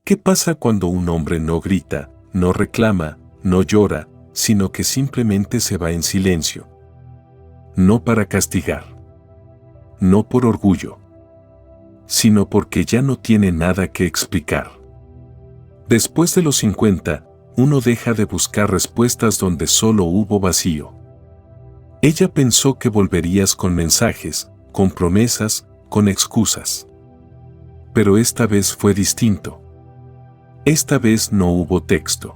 ¿Qué pasa cuando un hombre no grita, no reclama, no llora, sino que simplemente se va en silencio? No para castigar, no por orgullo, sino porque ya no tiene nada que explicar. Después de los 50, uno deja de buscar respuestas donde solo hubo vacío. Ella pensó que volverías con mensajes, con promesas, con excusas. Pero esta vez fue distinto. Esta vez no hubo texto.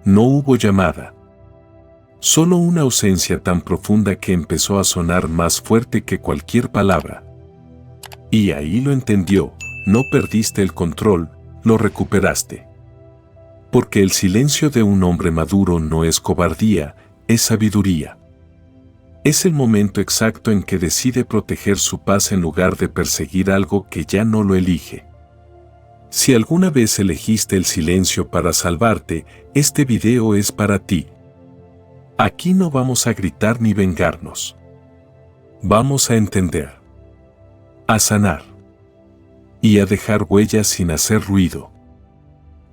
No hubo llamada. Solo una ausencia tan profunda que empezó a sonar más fuerte que cualquier palabra. Y ahí lo entendió, no perdiste el control, lo recuperaste. Porque el silencio de un hombre maduro no es cobardía, es sabiduría. Es el momento exacto en que decide proteger su paz en lugar de perseguir algo que ya no lo elige. Si alguna vez elegiste el silencio para salvarte, este video es para ti. Aquí no vamos a gritar ni vengarnos. Vamos a entender, a sanar y a dejar huellas sin hacer ruido.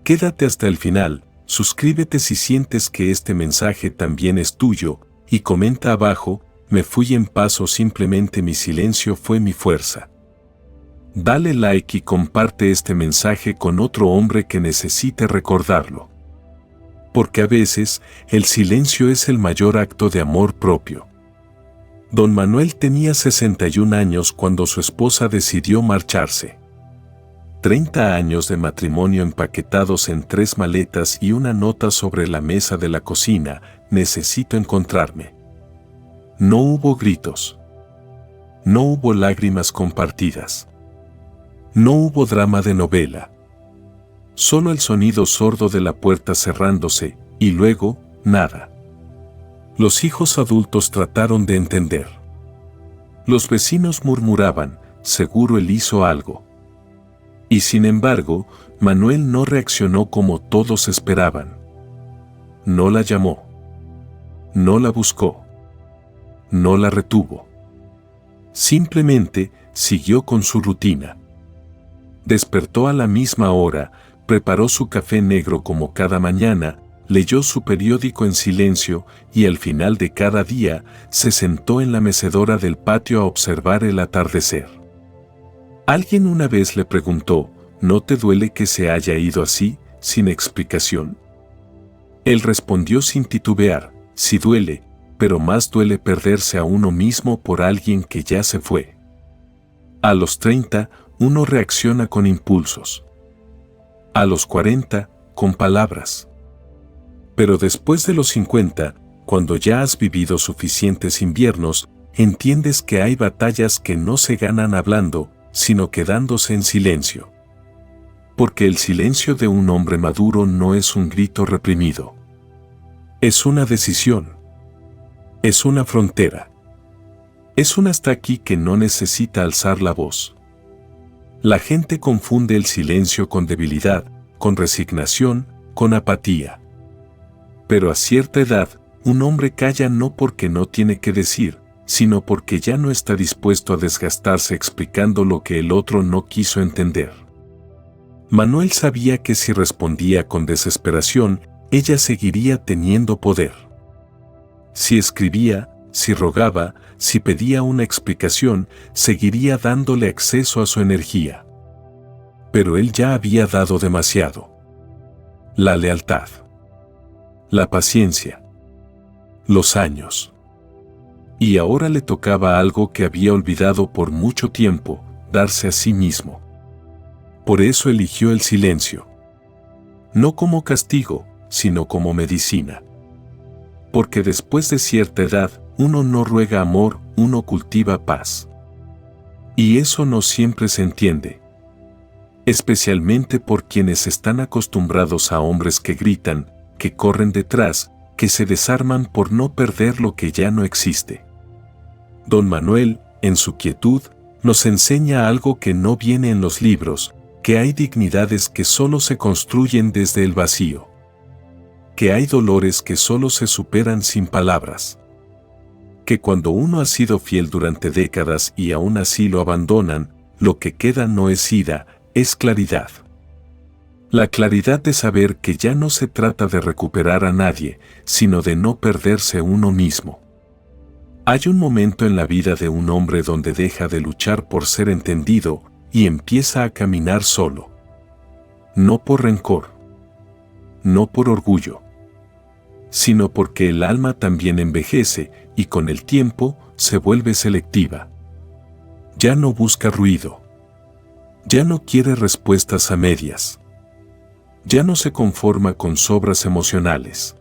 Quédate hasta el final, suscríbete si sientes que este mensaje también es tuyo y comenta abajo, me fui en paz o simplemente mi silencio fue mi fuerza. Dale like y comparte este mensaje con otro hombre que necesite recordarlo. Porque a veces, el silencio es el mayor acto de amor propio. Don Manuel tenía 61 años cuando su esposa decidió marcharse. 30 años de matrimonio empaquetados en 3 maletas y una nota sobre la mesa de la cocina, necesito encontrarme. No hubo gritos. No hubo lágrimas compartidas. No hubo drama de novela. Solo el sonido sordo de la puerta cerrándose, y luego, nada. Los hijos adultos trataron de entender. Los vecinos murmuraban, seguro él hizo algo. Y sin embargo, Manuel no reaccionó como todos esperaban. No la llamó. No la buscó. No la retuvo. Simplemente siguió con su rutina. Despertó a la misma hora, preparó su café negro como cada mañana, leyó su periódico en silencio y al final de cada día se sentó en la mecedora del patio a observar el atardecer. Alguien una vez le preguntó, ¿no te duele que se haya ido así, sin explicación? Él respondió sin titubear, sí duele, pero más duele perderse a uno mismo por alguien que ya se fue. A los 30, uno reacciona con impulsos. A los 40, con palabras. Pero después de los 50, cuando ya has vivido suficientes inviernos, entiendes que hay batallas que no se ganan hablando, sino quedándose en silencio. Porque el silencio de un hombre maduro no es un grito reprimido. Es una decisión. Es una frontera. Es un hasta aquí que no necesita alzar la voz. La gente confunde el silencio con debilidad, con resignación, con apatía. Pero a cierta edad, un hombre calla no porque no tiene que decir, sino porque ya no está dispuesto a desgastarse explicando lo que el otro no quiso entender. Manuel sabía que si respondía con desesperación, ella seguiría teniendo poder. Si escribía, si rogaba, si pedía una explicación, seguiría dándole acceso a su energía. Pero él ya había dado demasiado. La lealtad. La paciencia. Los años. Y ahora le tocaba algo que había olvidado por mucho tiempo, darse a sí mismo. Por eso eligió el silencio. No como castigo, sino como medicina. Porque después de cierta edad, uno no ruega amor, uno cultiva paz. Y eso no siempre se entiende. Especialmente por quienes están acostumbrados a hombres que gritan, que corren detrás, que se desarman por no perder lo que ya no existe. Don Manuel, en su quietud, nos enseña algo que no viene en los libros, que hay dignidades que solo se construyen desde el vacío. Que hay dolores que solo se superan sin palabras. Que cuando uno ha sido fiel durante décadas y aún así lo abandonan, lo que queda no es ira, es claridad. La claridad de saber que ya no se trata de recuperar a nadie, sino de no perderse uno mismo. Hay un momento en la vida de un hombre donde deja de luchar por ser entendido y empieza a caminar solo. No por rencor, no por orgullo, sino porque el alma también envejece y con el tiempo se vuelve selectiva. Ya no busca ruido. Ya no quiere respuestas a medias. Ya no se conforma con sobras emocionales.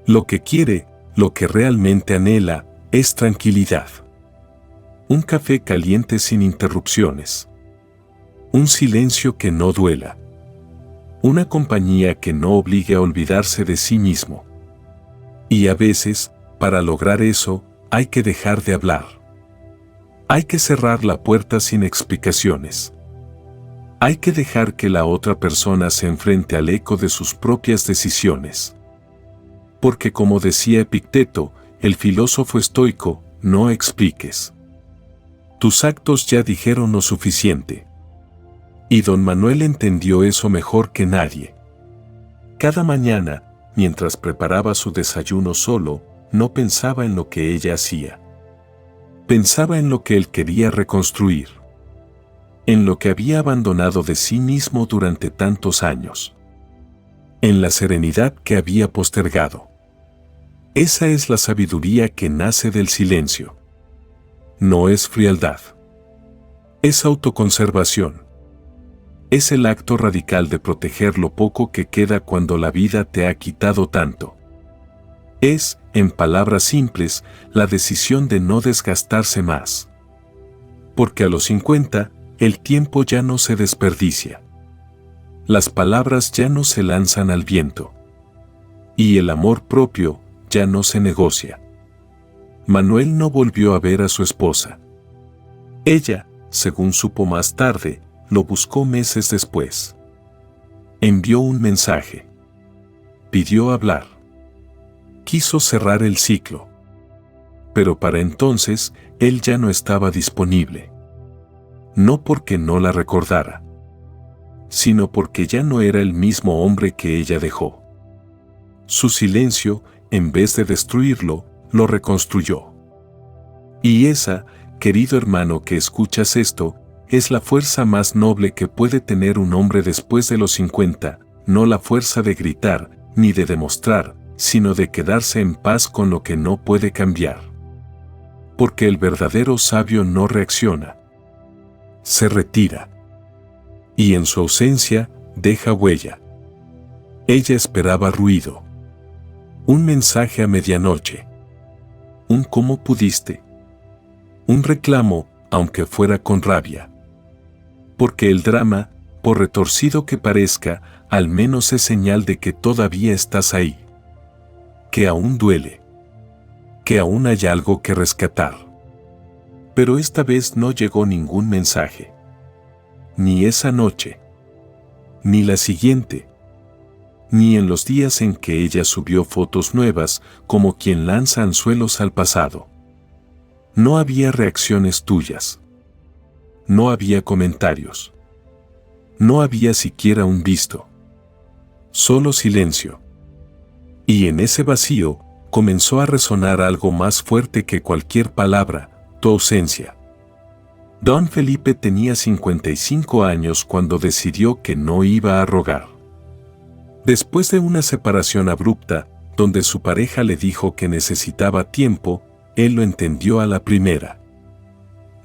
Lo que quiere, lo que realmente anhela, es tranquilidad. Un café caliente sin interrupciones. Un silencio que no duela. Una compañía que no obligue a olvidarse de sí mismo. Y a veces, para lograr eso, hay que dejar de hablar. Hay que cerrar la puerta sin explicaciones. Hay que dejar que la otra persona se enfrente al eco de sus propias decisiones. Porque como decía Epicteto, el filósofo estoico, no expliques. Tus actos ya dijeron lo suficiente. Y don Manuel entendió eso mejor que nadie. Cada mañana, mientras preparaba su desayuno solo, no pensaba en lo que ella hacía. Pensaba en lo que él quería reconstruir. En lo que había abandonado de sí mismo durante tantos años. En la serenidad que había postergado. Esa es la sabiduría que nace del silencio. No es frialdad. Es autoconservación. Es el acto radical de proteger lo poco que queda cuando la vida te ha quitado tanto. Es, en palabras simples, la decisión de no desgastarse más. Porque a los 50, el tiempo ya no se desperdicia. Las palabras ya no se lanzan al viento. Y el amor propio ya no se negocia. Manuel no volvió a ver a su esposa. Ella, según supo más tarde, lo buscó meses después. Envió un mensaje. Pidió hablar. Quiso cerrar el ciclo. Pero para entonces, él ya no estaba disponible. No porque no la recordara, sino porque ya no era el mismo hombre que ella dejó. Su silencio, en vez de destruirlo, lo reconstruyó. Y esa, querido hermano que escuchas esto, es la fuerza más noble que puede tener un hombre después de los 50, no la fuerza de gritar, ni de demostrar, sino de quedarse en paz con lo que no puede cambiar. Porque el verdadero sabio no reacciona. Se retira. Y en su ausencia, deja huella. Ella esperaba ruido. Un mensaje a medianoche. Un ¿cómo pudiste? Un reclamo, aunque fuera con rabia. Porque el drama, por retorcido que parezca, al menos es señal de que todavía estás ahí. Que aún duele. Que aún hay algo que rescatar. Pero esta vez no llegó ningún mensaje. Ni esa noche. Ni la siguiente. Ni en los días en que ella subió fotos nuevas, como quien lanza anzuelos al pasado. No había reacciones tuyas. No había comentarios. No había siquiera un visto. Solo silencio. Y en ese vacío, comenzó a resonar algo más fuerte que cualquier palabra: tu ausencia. Don Felipe tenía 55 años cuando decidió que no iba a rogar. Después de una separación abrupta, donde su pareja le dijo que necesitaba tiempo, él lo entendió a la primera.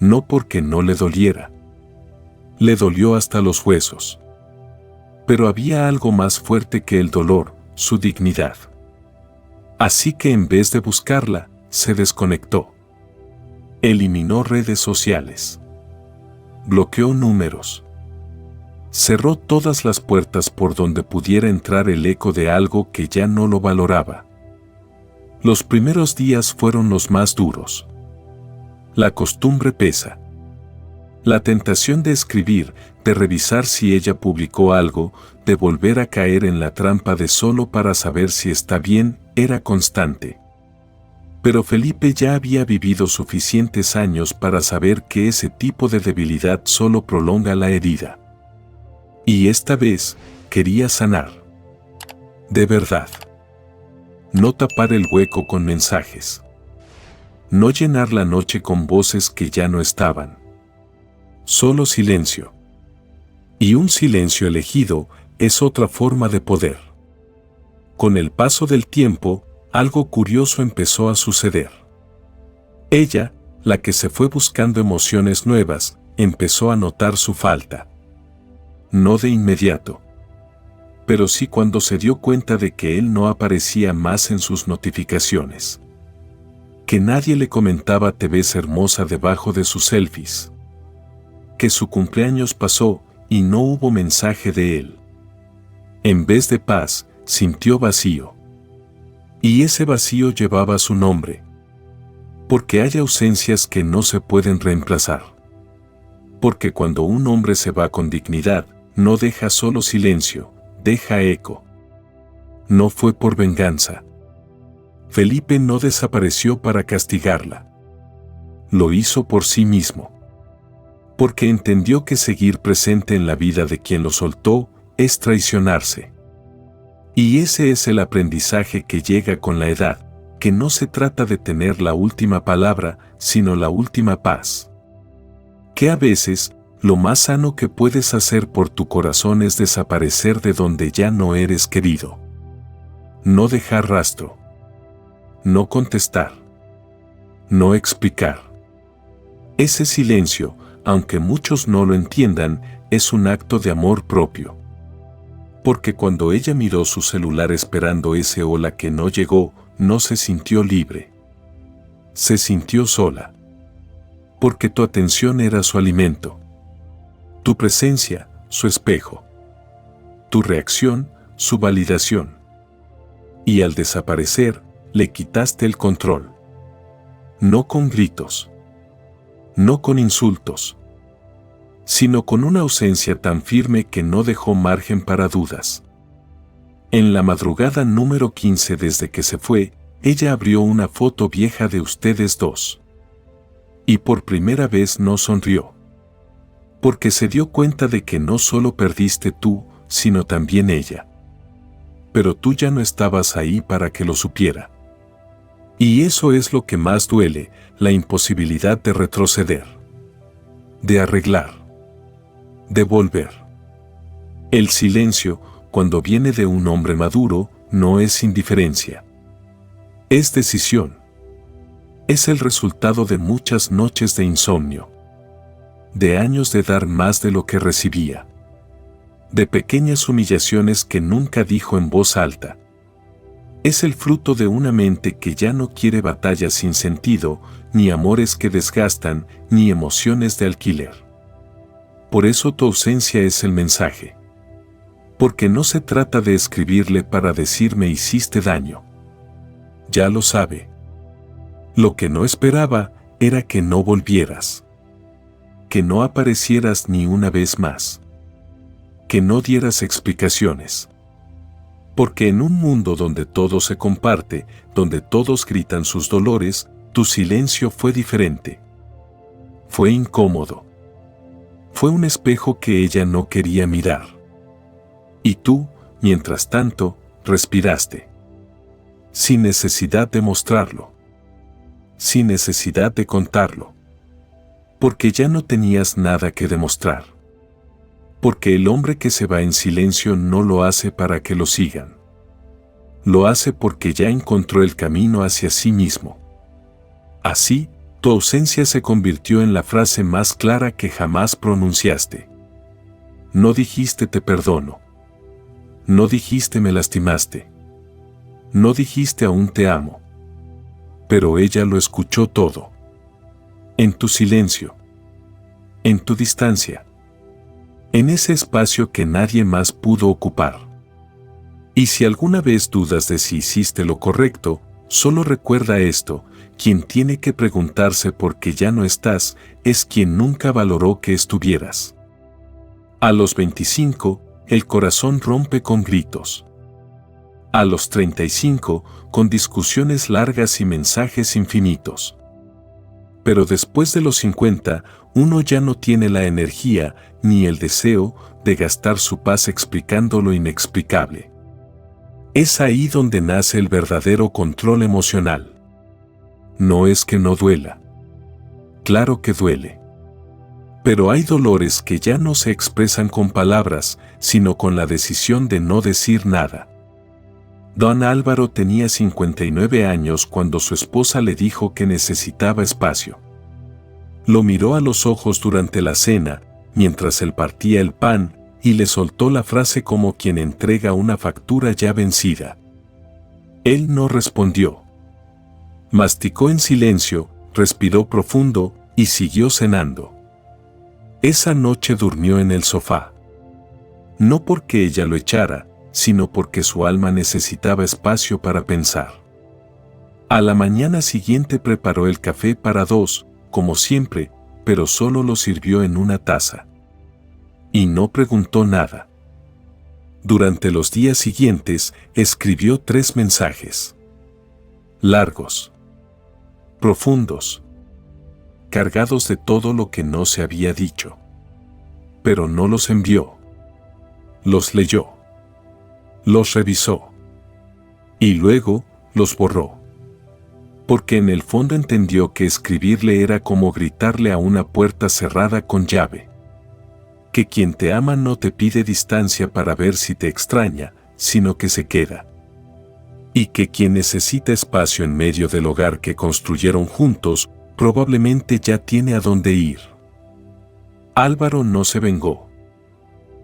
No porque no le doliera. Le dolió hasta los huesos. Pero había algo más fuerte que el dolor, su dignidad. Así que en vez de buscarla, se desconectó. Eliminó redes sociales. Bloqueó números. Cerró todas las puertas por donde pudiera entrar el eco de algo que ya no lo valoraba. Los primeros días fueron los más duros. La costumbre pesa. La tentación de escribir, de revisar si ella publicó algo, de volver a caer en la trampa de solo para saber si está bien, era constante. Pero Felipe ya había vivido suficientes años para saber que ese tipo de debilidad solo prolonga la herida. Y esta vez, quería sanar. De verdad. No tapar el hueco con mensajes. No llenar la noche con voces que ya no estaban. Solo silencio. Y un silencio elegido es otra forma de poder. Con el paso del tiempo, algo curioso empezó a suceder. Ella, la que se fue buscando emociones nuevas, empezó a notar su falta. No de inmediato. Pero sí cuando se dio cuenta de que él no aparecía más en sus notificaciones. Que nadie le comentaba "te ves hermosa" debajo de sus selfies. Que su cumpleaños pasó y no hubo mensaje de él. En vez de paz, sintió vacío. Y ese vacío llevaba su nombre. Porque hay ausencias que no se pueden reemplazar. Porque cuando un hombre se va con dignidad, no deja solo silencio, deja eco. No fue por venganza. Felipe no desapareció para castigarla. Lo hizo por sí mismo. Porque entendió que seguir presente en la vida de quien lo soltó es traicionarse. Y ese es el aprendizaje que llega con la edad, que no se trata de tener la última palabra, sino la última paz. Que a veces, lo más sano que puedes hacer por tu corazón es desaparecer de donde ya no eres querido. No dejar rastro. No contestar. No explicar. Ese silencio, aunque muchos no lo entiendan, es un acto de amor propio. Porque cuando ella miró su celular esperando ese hola que no llegó, no se sintió libre. Se sintió sola. Porque tu atención era su alimento. Tu presencia, su espejo. Tu reacción, su validación. Y al desaparecer, le quitaste el control. No con gritos. No con insultos. Sino con una ausencia tan firme que no dejó margen para dudas. En la madrugada número 15 desde que se fue, ella abrió una foto vieja de ustedes dos. Y por primera vez no sonrió. Porque se dio cuenta de que no solo perdiste tú, sino también ella. Pero tú ya no estabas ahí para que lo supiera. Y eso es lo que más duele, la imposibilidad de retroceder. De arreglar. De volver. El silencio, cuando viene de un hombre maduro, no es indiferencia. Es decisión. Es el resultado de muchas noches de insomnio. De años de dar más de lo que recibía. De pequeñas humillaciones que nunca dijo en voz alta. Es el fruto de una mente que ya no quiere batallas sin sentido, ni amores que desgastan, ni emociones de alquiler. Por eso tu ausencia es el mensaje. Porque no se trata de escribirle para decir "me hiciste daño". Ya lo sabe. Lo que no esperaba era que no volvieras. Que no aparecieras ni una vez más. Que no dieras explicaciones. Porque en un mundo donde todo se comparte, donde todos gritan sus dolores, tu silencio fue diferente. Fue incómodo. Fue un espejo que ella no quería mirar. Y tú, mientras tanto, respiraste. Sin necesidad de mostrarlo. Sin necesidad de contarlo. Porque ya no tenías nada que demostrar. Porque el hombre que se va en silencio no lo hace para que lo sigan. Lo hace porque ya encontró el camino hacia sí mismo. Así, tu ausencia se convirtió en la frase más clara que jamás pronunciaste. No dijiste "te perdono". No dijiste "me lastimaste". No dijiste "aún te amo". Pero ella lo escuchó todo. En tu silencio. En tu distancia. En ese espacio que nadie más pudo ocupar. Y si alguna vez dudas de si hiciste lo correcto, solo recuerda esto: quien tiene que preguntarse por qué ya no estás, es quien nunca valoró que estuvieras. A los 25, el corazón rompe con gritos. A los 35, con discusiones largas y mensajes infinitos. Pero después de los 50, uno ya no tiene la energía ni el deseo de gastar su paz explicando lo inexplicable. Es ahí donde nace el verdadero control emocional. No es que no duela. Claro que duele. Pero hay dolores que ya no se expresan con palabras, sino con la decisión de no decir nada. Don Álvaro tenía 59 años cuando su esposa le dijo que necesitaba espacio. Lo miró a los ojos durante la cena, mientras él partía el pan, y le soltó la frase como quien entrega una factura ya vencida. Él no respondió. Masticó en silencio, respiró profundo y siguió cenando. Esa noche durmió en el sofá. No porque ella lo echara, sino porque su alma necesitaba espacio para pensar. A la mañana siguiente preparó el café para dos, como siempre, pero solo lo sirvió en una taza. Y no preguntó nada. Durante los días siguientes, escribió 3 mensajes. Largos. Profundos. Cargados de todo lo que no se había dicho. Pero no los envió. Los leyó. Los revisó. Y luego, los borró. Porque en el fondo entendió que escribirle era como gritarle a una puerta cerrada con llave. Que quien te ama no te pide distancia para ver si te extraña, sino que se queda. Y que quien necesita espacio en medio del hogar que construyeron juntos, probablemente ya tiene a dónde ir. Álvaro no se vengó.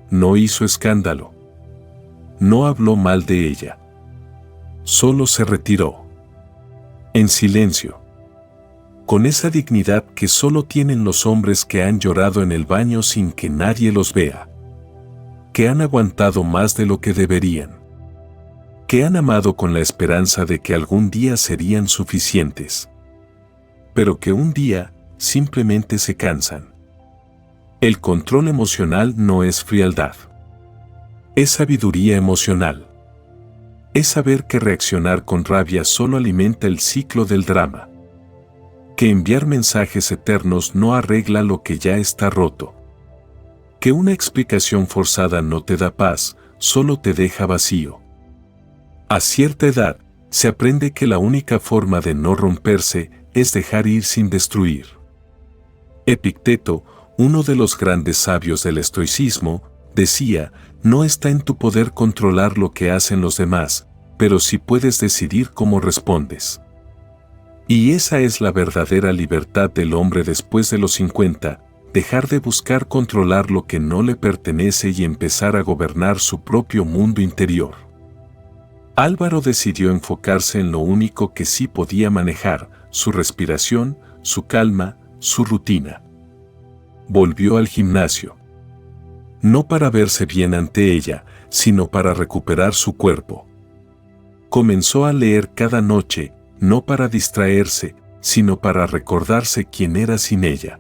No hizo escándalo. No habló mal de ella. Solo se retiró. En silencio. Con esa dignidad que solo tienen los hombres que han llorado en el baño sin que nadie los vea. Que han aguantado más de lo que deberían. Que han amado con la esperanza de que algún día serían suficientes. Pero que un día simplemente se cansan. El control emocional no es frialdad. Es sabiduría emocional. Es saber que reaccionar con rabia solo alimenta el ciclo del drama. Que enviar mensajes eternos no arregla lo que ya está roto. Que una explicación forzada no te da paz, solo te deja vacío. A cierta edad, se aprende que la única forma de no romperse es dejar ir sin destruir. Epicteto, uno de los grandes sabios del estoicismo, decía: no está en tu poder controlar lo que hacen los demás, pero sí puedes decidir cómo respondes. Y esa es la verdadera libertad del hombre después de los 50, dejar de buscar controlar lo que no le pertenece y empezar a gobernar su propio mundo interior. Álvaro decidió enfocarse en lo único que sí podía manejar: su respiración, su calma, su rutina. Volvió al gimnasio. No para verse bien ante ella, sino para recuperar su cuerpo. Comenzó a leer cada noche, no para distraerse, sino para recordarse quién era sin ella.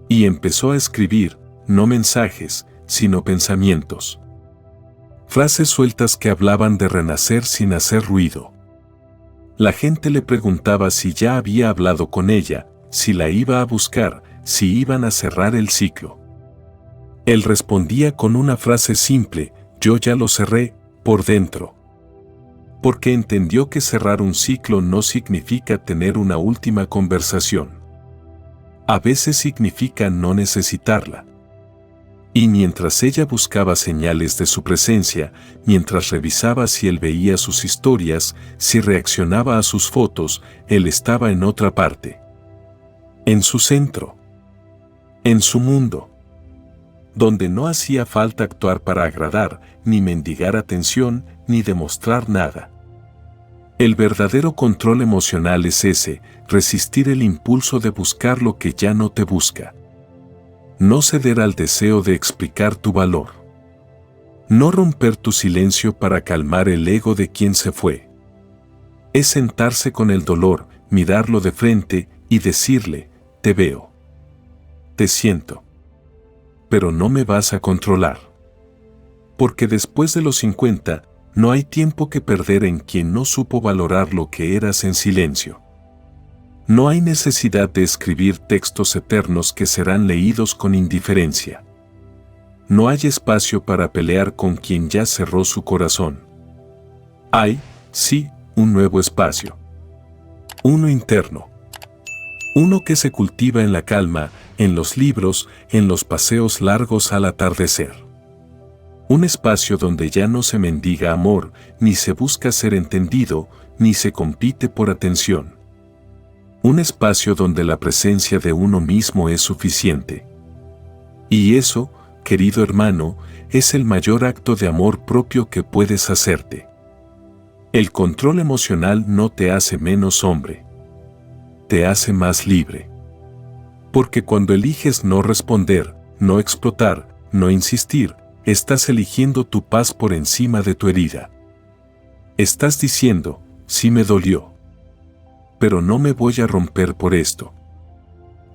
Y empezó a escribir, no mensajes, sino pensamientos. Frases sueltas que hablaban de renacer sin hacer ruido. La gente le preguntaba si ya había hablado con ella, si la iba a buscar, si iban a cerrar el ciclo. Él respondía con una frase simple: yo ya lo cerré, por dentro. Porque entendió que cerrar un ciclo no significa tener una última conversación. A veces significa no necesitarla. Y mientras ella buscaba señales de su presencia, mientras revisaba si él veía sus historias, si reaccionaba a sus fotos, él estaba en otra parte. En su centro. En su mundo. Donde no hacía falta actuar para agradar, ni mendigar atención, ni demostrar nada. El verdadero control emocional es ese: resistir el impulso de buscar lo que ya no te busca. No ceder al deseo de explicar tu valor. No romper tu silencio para calmar el ego de quien se fue. Es sentarse con el dolor, mirarlo de frente y decirle: te veo. Te siento. Pero no me vas a controlar. Porque después de los 50, no hay tiempo que perder en quien no supo valorar lo que eras en silencio. No hay necesidad de escribir textos eternos que serán leídos con indiferencia. No hay espacio para pelear con quien ya cerró su corazón. Hay, sí, un nuevo espacio. Uno interno. Uno que se cultiva en la calma, en los libros, en los paseos largos al atardecer. Un espacio donde ya no se mendiga amor, ni se busca ser entendido, ni se compite por atención. Un espacio donde la presencia de uno mismo es suficiente. Y eso, querido hermano, es el mayor acto de amor propio que puedes hacerte. El control emocional no te hace menos hombre. Te hace más libre. Porque cuando eliges no responder, no explotar, no insistir, estás eligiendo tu paz por encima de tu herida. Estás diciendo, sí me dolió. Pero no me voy a romper por esto.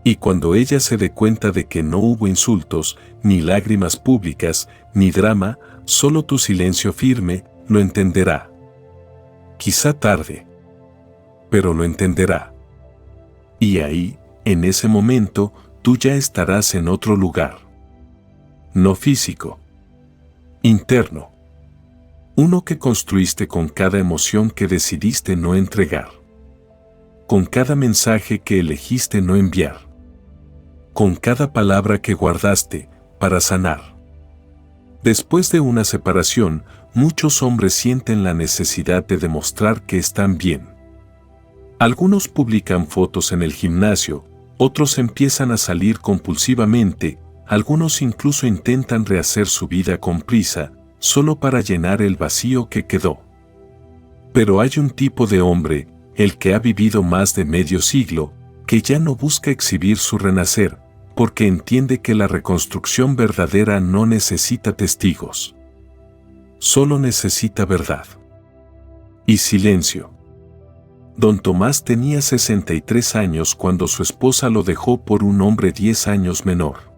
Y cuando ella se dé cuenta de que no hubo insultos, ni lágrimas públicas, ni drama, solo tu silencio firme, lo entenderá. Quizá tarde. Pero lo entenderá. Y ahí, en ese momento, tú ya estarás en otro lugar. No físico. Interno. Uno que construiste con cada emoción que decidiste no entregar. Con cada mensaje que elegiste no enviar. Con cada palabra que guardaste para sanar. Después de una separación, muchos hombres sienten la necesidad de demostrar que están bien. Algunos publican fotos en el gimnasio, otros empiezan a salir compulsivamente, algunos incluso intentan rehacer su vida con prisa, solo para llenar el vacío que quedó. Pero hay un tipo de hombre, el que ha vivido más de medio siglo, que ya no busca exhibir su renacer, porque entiende que la reconstrucción verdadera no necesita testigos. Solo necesita verdad. Y silencio. Don Tomás tenía 63 años cuando su esposa lo dejó por un hombre 10 años menor.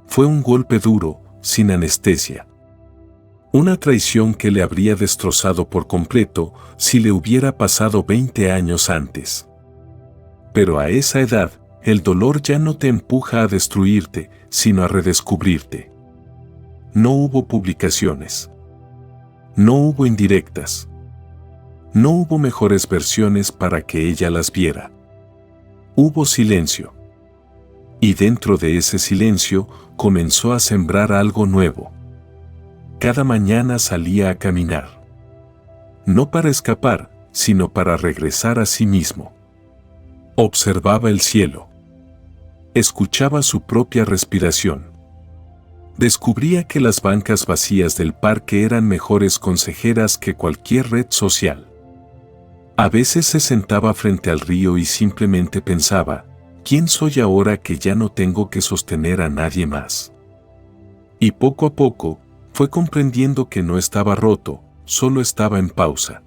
Fue un golpe duro, sin anestesia. Una traición que le habría destrozado por completo si le hubiera pasado 20 años antes. Pero a esa edad, el dolor ya no te empuja a destruirte, sino a redescubrirte. No hubo publicaciones. No hubo indirectas. No hubo mejores versiones para que ella las viera. Hubo silencio. Y dentro de ese silencio comenzó a sembrar algo nuevo. Cada mañana salía a caminar. No para escapar, sino para regresar a sí mismo. Observaba el cielo. Escuchaba su propia respiración. Descubría que las bancas vacías del parque eran mejores consejeras que cualquier red social. A veces se sentaba frente al río y simplemente pensaba, ¿quién soy ahora que ya no tengo que sostener a nadie más? Y poco a poco, fue comprendiendo que no estaba roto, solo estaba en pausa.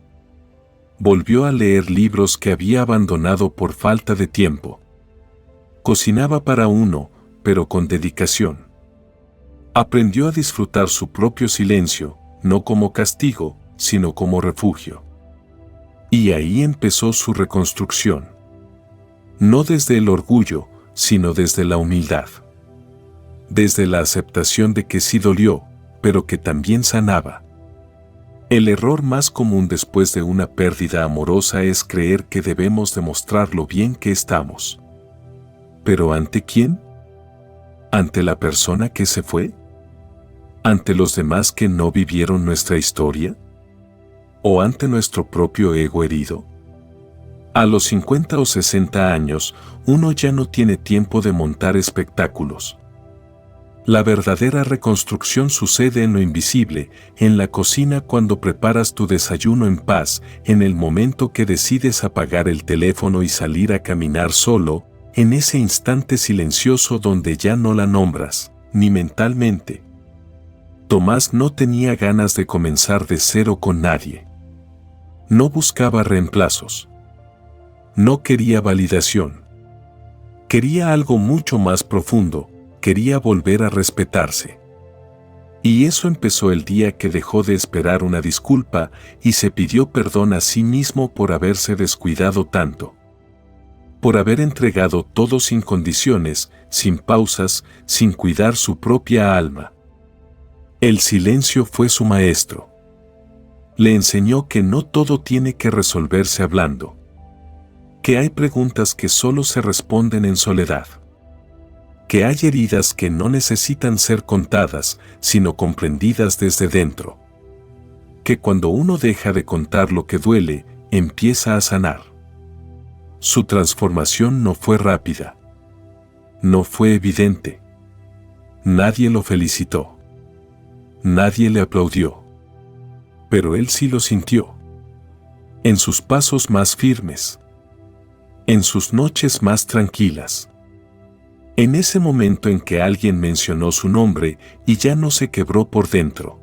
Volvió a leer libros que había abandonado por falta de tiempo. Cocinaba para uno, pero con dedicación. Aprendió a disfrutar su propio silencio, no como castigo, sino como refugio. Y ahí empezó su reconstrucción. No desde el orgullo, sino desde la humildad. Desde la aceptación de que sí dolió, pero que también sanaba. El error más común después de una pérdida amorosa es creer que debemos demostrar lo bien que estamos. ¿Pero ante quién? ¿Ante la persona que se fue? ¿Ante los demás que no vivieron nuestra historia? ¿O ante nuestro propio ego herido? A los 50 o 60 años, uno ya no tiene tiempo de montar espectáculos. La verdadera reconstrucción sucede en lo invisible, en la cocina cuando preparas tu desayuno en paz, en el momento que decides apagar el teléfono y salir a caminar solo, en ese instante silencioso donde ya no la nombras, ni mentalmente. Tomás no tenía ganas de comenzar de cero con nadie. No buscaba reemplazos. No quería validación. Quería algo mucho más profundo. Quería volver a respetarse. Y eso empezó el día que dejó de esperar una disculpa y se pidió perdón a sí mismo por haberse descuidado tanto. por haber entregado todo sin condiciones, sin pausas, sin cuidar su propia alma. El silencio fue su maestro. Le enseñó que no todo tiene que resolverse hablando. Que hay preguntas que solo se responden en soledad. Que hay heridas que no necesitan ser contadas, sino comprendidas desde dentro. Que cuando uno deja de contar lo que duele, empieza a sanar. Su transformación no fue rápida. No fue evidente. Nadie lo felicitó. Nadie le aplaudió. Pero él sí lo sintió. En sus pasos más firmes. En sus noches más tranquilas. En ese momento en que alguien mencionó su nombre y ya no se quebró por dentro.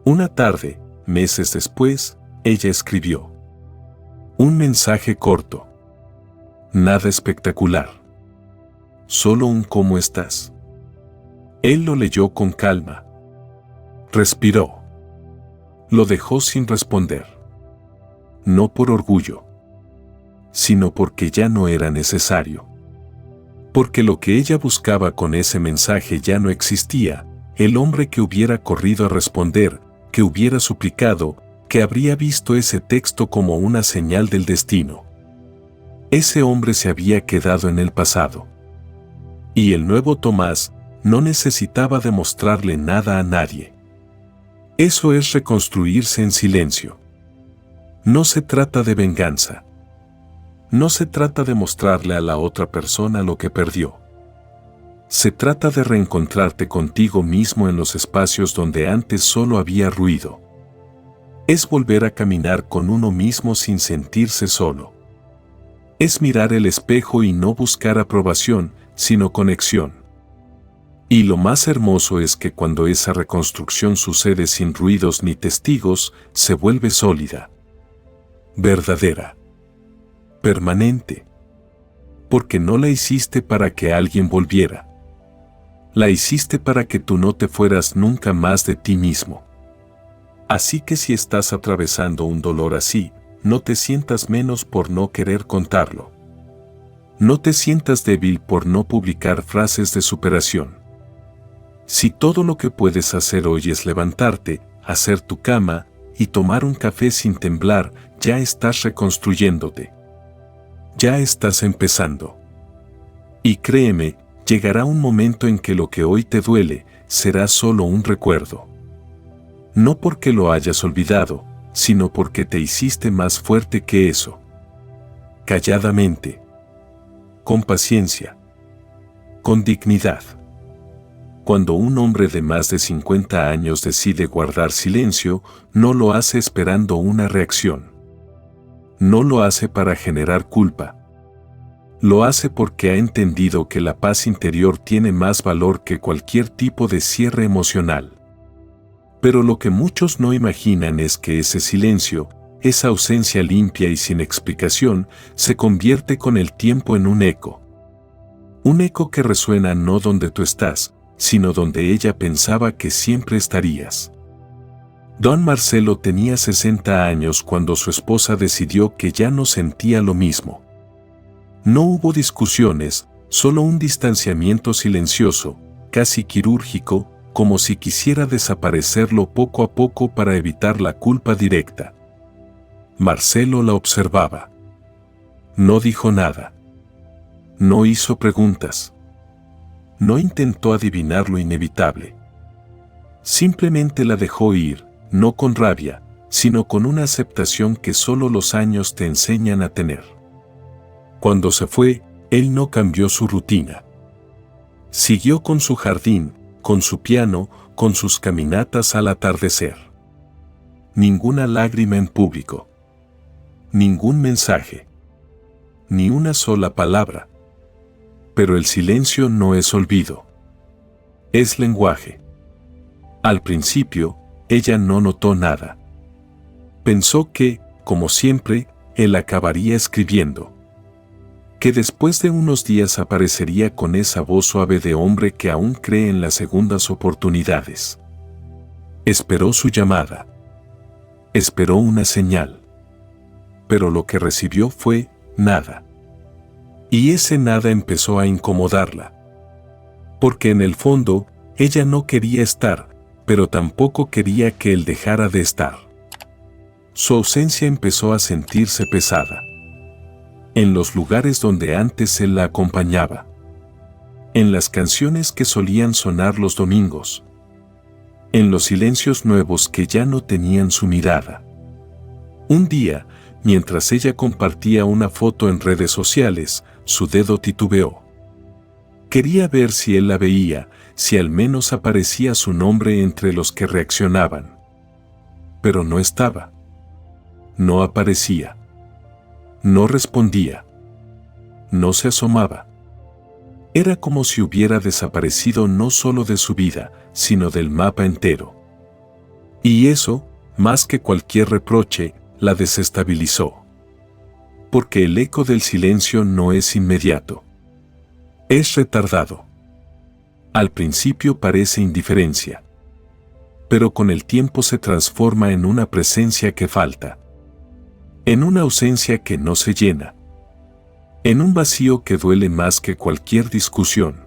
Una tarde, meses después, ella escribió. Un mensaje corto. Nada espectacular. Solo un ¿cómo estás? Él lo leyó con calma. Respiró. Lo dejó sin responder. No por orgullo, sino porque ya no era necesario. Porque lo que ella buscaba con ese mensaje ya no existía, el hombre que hubiera corrido a responder, que hubiera suplicado, que habría visto ese texto como una señal del destino. Ese hombre se había quedado en el pasado. Y el nuevo Tomás no necesitaba demostrarle nada a nadie. Eso es reconstruirse en silencio. No se trata de venganza. No se trata de mostrarle a la otra persona lo que perdió. Se trata de reencontrarte contigo mismo en los espacios donde antes solo había ruido. Es volver a caminar con uno mismo sin sentirse solo. Es mirar el espejo y no buscar aprobación, sino conexión. Y lo más hermoso es que cuando esa reconstrucción sucede sin ruidos ni testigos, se vuelve sólida, verdadera, permanente. Porque no la hiciste para que alguien volviera. La hiciste para que tú no te fueras nunca más de ti mismo. Así que si estás atravesando un dolor así, no te sientas menos por no querer contarlo. No te sientas débil por no publicar frases de superación. Si todo lo que puedes hacer hoy es levantarte, hacer tu cama y tomar un café sin temblar, ya estás reconstruyéndote. Ya estás empezando. Y créeme, llegará un momento en que lo que hoy te duele será solo un recuerdo. No porque lo hayas olvidado, sino porque te hiciste más fuerte que eso. Calladamente. Con paciencia. Con dignidad. Cuando un hombre de más de 50 años decide guardar silencio, no lo hace esperando una reacción. No lo hace para generar culpa. Lo hace porque ha entendido que la paz interior tiene más valor que cualquier tipo de cierre emocional. Pero lo que muchos no imaginan es que ese silencio, esa ausencia limpia y sin explicación, se convierte con el tiempo en un eco. Un eco que resuena no donde tú estás, sino donde ella pensaba que siempre estarías. Don Marcelo tenía 60 años cuando su esposa decidió que ya no sentía lo mismo. No hubo discusiones, solo un distanciamiento silencioso, casi quirúrgico, como si quisiera desaparecerlo poco a poco para evitar la culpa directa. Marcelo la observaba. No dijo nada. No hizo preguntas. No intentó adivinar lo inevitable. Simplemente la dejó ir, no con rabia, sino con una aceptación que solo los años te enseñan a tener. Cuando se fue, él no cambió su rutina. Siguió con su jardín, con su piano, con sus caminatas al atardecer. Ninguna lágrima en público. Ningún mensaje. Ni una sola palabra. Pero el silencio no es olvido. Es lenguaje. Al principio, ella no notó nada. Pensó que, como siempre, él acabaría escribiendo. Que después de unos días aparecería con esa voz suave de hombre que aún cree en las segundas oportunidades. Esperó su llamada. Esperó una señal. Pero lo que recibió fue nada. Y ese nada empezó a incomodarla. Porque en el fondo, ella no quería estar, pero tampoco quería que él dejara de estar. Su ausencia empezó a sentirse pesada. En los lugares donde antes él la acompañaba. En las canciones que solían sonar los domingos. En los silencios nuevos que ya no tenían su mirada. Un día, mientras ella compartía una foto en redes sociales, su dedo titubeó. Quería ver si él la veía, si al menos aparecía su nombre entre los que reaccionaban. Pero no estaba. No aparecía. No respondía. No se asomaba. Era como si hubiera desaparecido no solo de su vida, sino del mapa entero. Y eso, más que cualquier reproche, la desestabilizó. Porque el eco del silencio no es inmediato. Es retardado. Al principio parece indiferencia. Pero con el tiempo se transforma en una presencia que falta. En una ausencia que no se llena. En un vacío que duele más que cualquier discusión.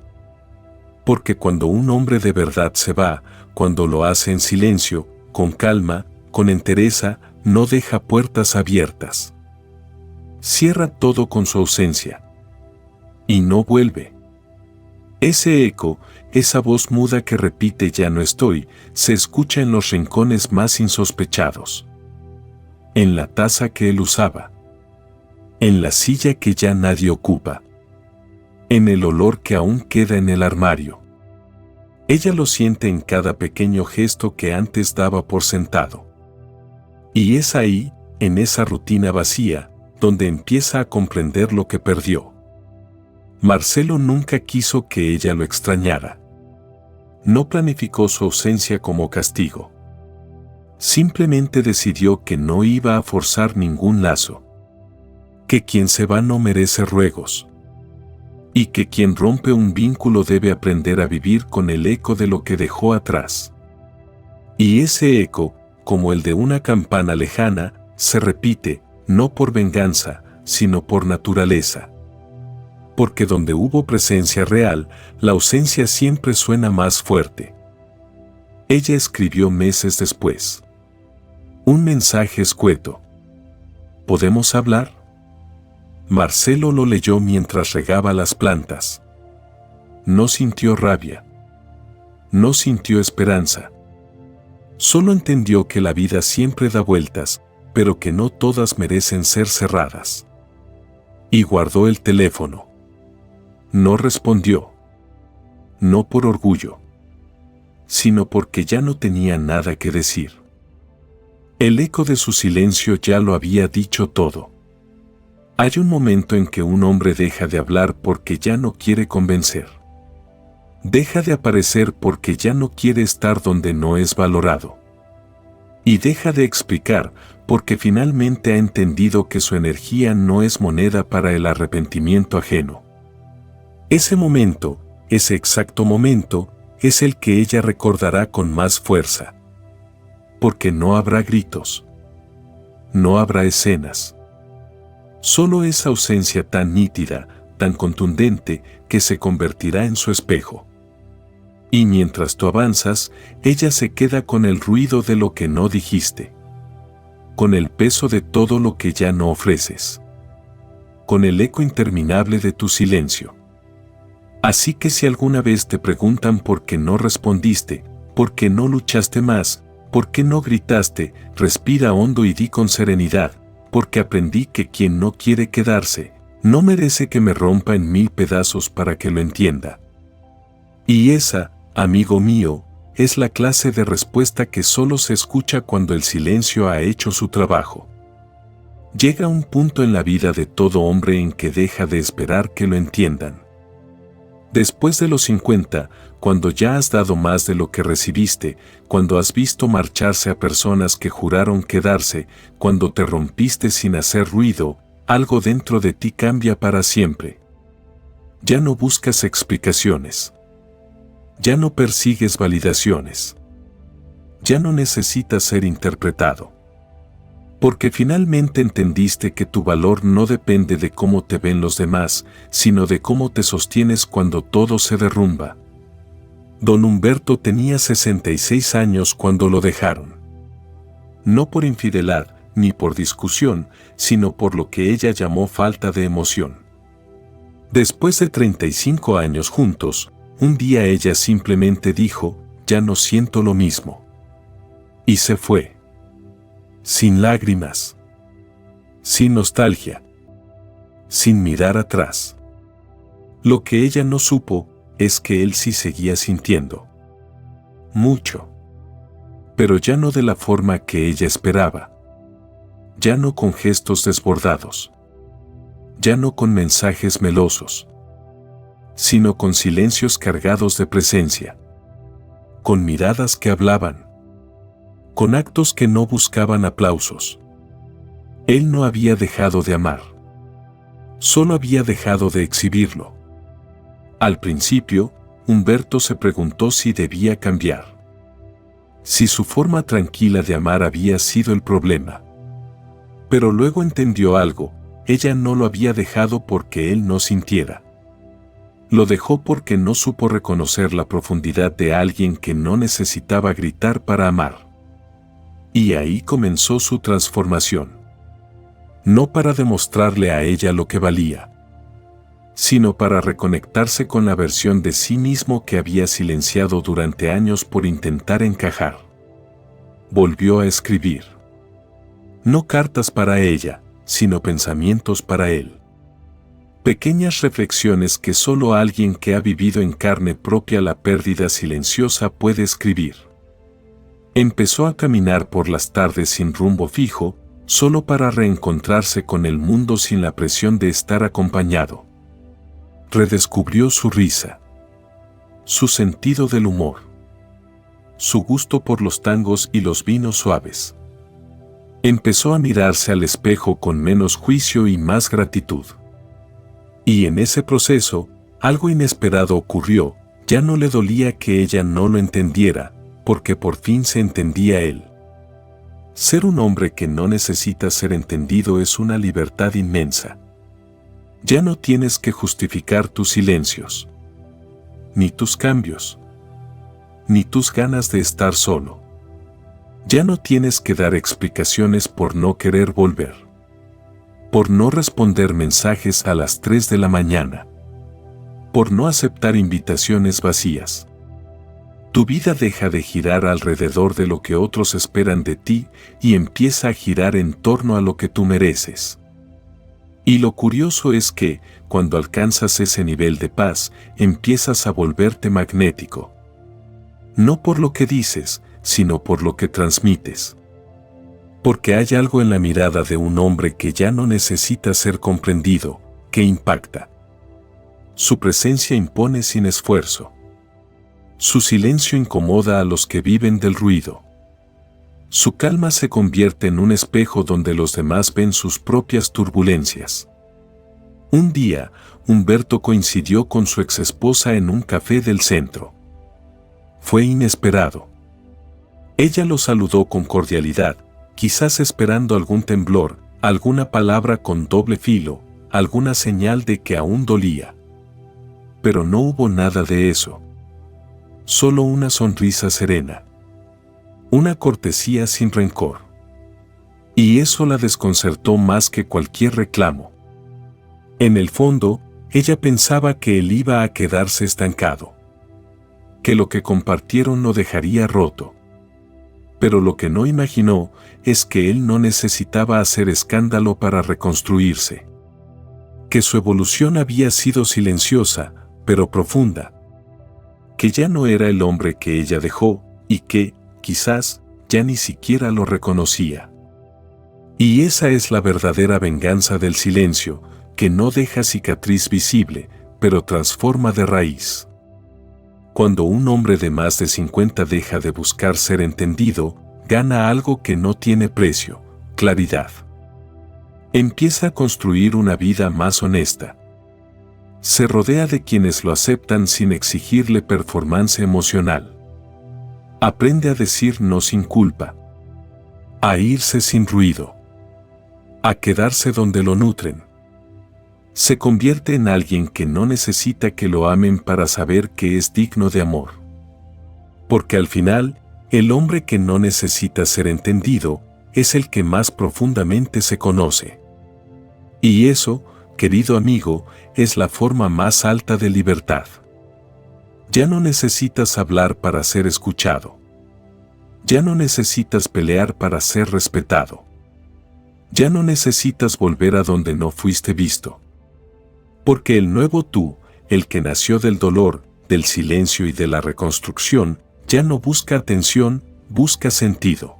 Porque cuando un hombre de verdad se va, cuando lo hace en silencio, con calma, con entereza, no deja puertas abiertas. Cierra todo con su ausencia. Y no vuelve. Ese eco, esa voz muda que repite "ya no estoy", se escucha en los rincones más insospechados. En la taza que él usaba. En la silla que ya nadie ocupa. En el olor que aún queda en el armario. Ella lo siente en cada pequeño gesto que antes daba por sentado. Y es ahí, en esa rutina vacía, donde empieza a comprender lo que perdió. Marcelo nunca quiso que ella lo extrañara. No planificó su ausencia como castigo. Simplemente decidió que no iba a forzar ningún lazo. Que quien se va no merece ruegos. Y que quien rompe un vínculo debe aprender a vivir con el eco de lo que dejó atrás. Y ese eco, como el de una campana lejana, se repite, no por venganza, sino por naturaleza. Porque donde hubo presencia real, la ausencia siempre suena más fuerte. Ella escribió meses después. Un mensaje escueto. ¿Podemos hablar? Marcelo lo leyó mientras regaba las plantas. No sintió rabia. No sintió esperanza. Solo entendió que la vida siempre da vueltas, pero que no todas merecen ser cerradas. Y guardó el teléfono. No respondió. No por orgullo, sino porque ya no tenía nada que decir. El eco de su silencio ya lo había dicho todo. Hay un momento en que un hombre deja de hablar porque ya no quiere convencer. Deja de aparecer porque ya no quiere estar donde no es valorado. Y deja de explicar porque finalmente ha entendido que su energía no es moneda para el arrepentimiento ajeno. Ese momento, ese exacto momento, es el que ella recordará con más fuerza. Porque no habrá gritos. No habrá escenas. Solo esa ausencia tan nítida, tan contundente, que se convertirá en su espejo. Y mientras tú avanzas, ella se queda con el ruido de lo que no dijiste. Con el peso de todo lo que ya no ofreces. Con el eco interminable de tu silencio. Así que si alguna vez te preguntan por qué no respondiste, por qué no luchaste más, por qué no gritaste, respira hondo y di con serenidad, porque aprendí que quien no quiere quedarse, no merece que me rompa en 1000 pedazos para que lo entienda. Y esa, amigo mío, es la clase de respuesta que solo se escucha cuando el silencio ha hecho su trabajo. Llega un punto en la vida de todo hombre en que deja de esperar que lo entiendan. Después de los 50, cuando ya has dado más de lo que recibiste, cuando has visto marcharse a personas que juraron quedarse, cuando te rompiste sin hacer ruido, algo dentro de ti cambia para siempre. Ya no buscas explicaciones. Ya no persigues validaciones. Ya no necesitas ser interpretado. Porque finalmente entendiste que tu valor no depende de cómo te ven los demás, sino de cómo te sostienes cuando todo se derrumba. Don Humberto tenía 66 años cuando lo dejaron. No por infidelidad, ni por discusión, sino por lo que ella llamó falta de emoción. Después de 35 años juntos, un día ella simplemente dijo, ya no siento lo mismo. Y se fue. Sin lágrimas. Sin nostalgia. Sin mirar atrás. Lo que ella no supo es que él sí seguía sintiendo. Mucho. Pero ya no de la forma que ella esperaba. Ya no con gestos desbordados. Ya no con mensajes melosos. Sino con silencios cargados de presencia. Con miradas que hablaban. Con actos que no buscaban aplausos. Él no había dejado de amar. Solo había dejado de exhibirlo. Al principio, Humberto se preguntó si debía cambiar. Si su forma tranquila de amar había sido el problema. Pero luego entendió algo, ella no lo había dejado porque él no sintiera. Lo dejó porque no supo reconocer la profundidad de alguien que no necesitaba gritar para amar. Y ahí comenzó su transformación. No para demostrarle a ella lo que valía, sino para reconectarse con la versión de sí mismo que había silenciado durante años por intentar encajar. Volvió a escribir. No cartas para ella, sino pensamientos para él. Pequeñas reflexiones que solo alguien que ha vivido en carne propia la pérdida silenciosa puede escribir. Empezó a caminar por las tardes sin rumbo fijo, solo para reencontrarse con el mundo sin la presión de estar acompañado. Redescubrió su risa, su sentido del humor, su gusto por los tangos y los vinos suaves. Empezó a mirarse al espejo con menos juicio y más gratitud. Y en ese proceso, algo inesperado ocurrió, ya no le dolía que ella no lo entendiera, porque por fin se entendía él. Ser un hombre que no necesita ser entendido es una libertad inmensa. Ya no tienes que justificar tus silencios, ni tus cambios, ni tus ganas de estar solo. Ya no tienes que dar explicaciones por no querer volver, por no responder mensajes a las 3 de la mañana, por no aceptar invitaciones vacías. Tu vida deja de girar alrededor de lo que otros esperan de ti y empieza a girar en torno a lo que tú mereces. Y lo curioso es que, cuando alcanzas ese nivel de paz, empiezas a volverte magnético. No por lo que dices, sino por lo que transmites. Porque hay algo en la mirada de un hombre que ya no necesita ser comprendido, que impacta. Su presencia impone sin esfuerzo. Su silencio incomoda a los que viven del ruido. Su calma se convierte en un espejo donde los demás ven sus propias turbulencias. Un día, Humberto coincidió con su exesposa en un café del centro. Fue inesperado. Ella lo saludó con cordialidad, quizás esperando algún temblor, alguna palabra con doble filo, alguna señal de que aún dolía. Pero no hubo nada de eso. Solo una sonrisa serena. Una cortesía sin rencor. Y eso la desconcertó más que cualquier reclamo. En el fondo, ella pensaba que él iba a quedarse estancado. Que lo que compartieron lo dejaría roto. Pero lo que no imaginó es que él no necesitaba hacer escándalo para reconstruirse. Que su evolución había sido silenciosa, pero profunda. Que ya no era el hombre que ella dejó, y que, quizás, ya ni siquiera lo reconocía. Y esa es la verdadera venganza del silencio, que no deja cicatriz visible, pero transforma de raíz. Cuando un hombre de más de 50 deja de buscar ser entendido, gana algo que no tiene precio: claridad. Empieza a construir una vida más honesta. Se rodea de quienes lo aceptan sin exigirle performance emocional. Aprende a decir no sin culpa. A irse sin ruido. a quedarse donde lo nutren. Se convierte en alguien que no necesita que lo amen para saber que es digno de amor. Porque al final, el hombre que no necesita ser entendido es el que más profundamente se conoce. Y eso, querido amigo, es la forma más alta de libertad. Ya no necesitas hablar para ser escuchado. Ya no necesitas pelear para ser respetado. Ya no necesitas volver a donde no fuiste visto. Porque el nuevo tú, el que nació del dolor, del silencio y de la reconstrucción, ya no busca atención, busca sentido.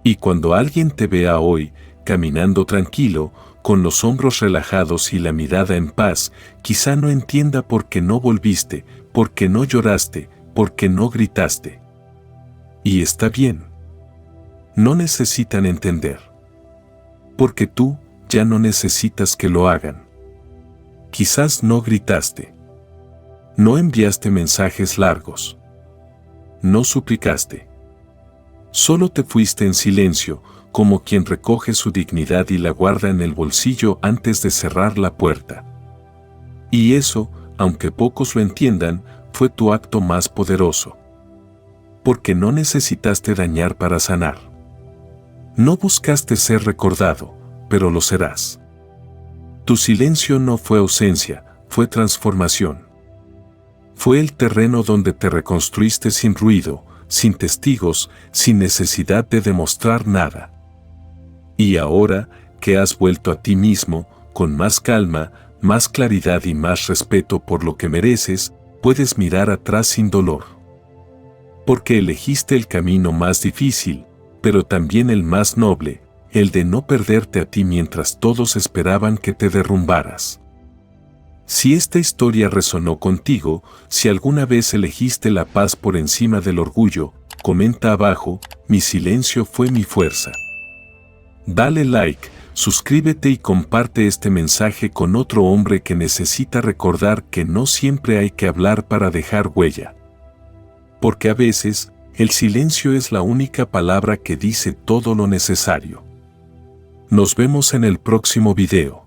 Y cuando alguien te vea hoy, caminando tranquilo, con los hombros relajados y la mirada en paz, quizá no entienda por qué no volviste, por qué no lloraste, por qué no gritaste. Y está bien. No necesitan entender. Porque tú ya no necesitas que lo hagan. Quizás no gritaste. No enviaste mensajes largos. No suplicaste. Solo te fuiste en silencio, como quien recoge su dignidad y la guarda en el bolsillo antes de cerrar la puerta. Y eso, aunque pocos lo entiendan, fue tu acto más poderoso. Porque no necesitaste dañar para sanar. No buscaste ser recordado, pero lo serás. Tu silencio no fue ausencia, fue transformación. Fue el terreno donde te reconstruiste sin ruido, sin testigos, sin necesidad de demostrar nada. Y ahora, que has vuelto a ti mismo, con más calma, más claridad y más respeto por lo que mereces, puedes mirar atrás sin dolor. Porque elegiste el camino más difícil, pero también el más noble, el de no perderte a ti mientras todos esperaban que te derrumbaras. Si esta historia resonó contigo, si alguna vez elegiste la paz por encima del orgullo, comenta abajo, mi silencio fue mi fuerza. Dale like, suscríbete y comparte este mensaje con otro hombre que necesita recordar que no siempre hay que hablar para dejar huella. Porque a veces, el silencio es la única palabra que dice todo lo necesario. Nos vemos en el próximo video.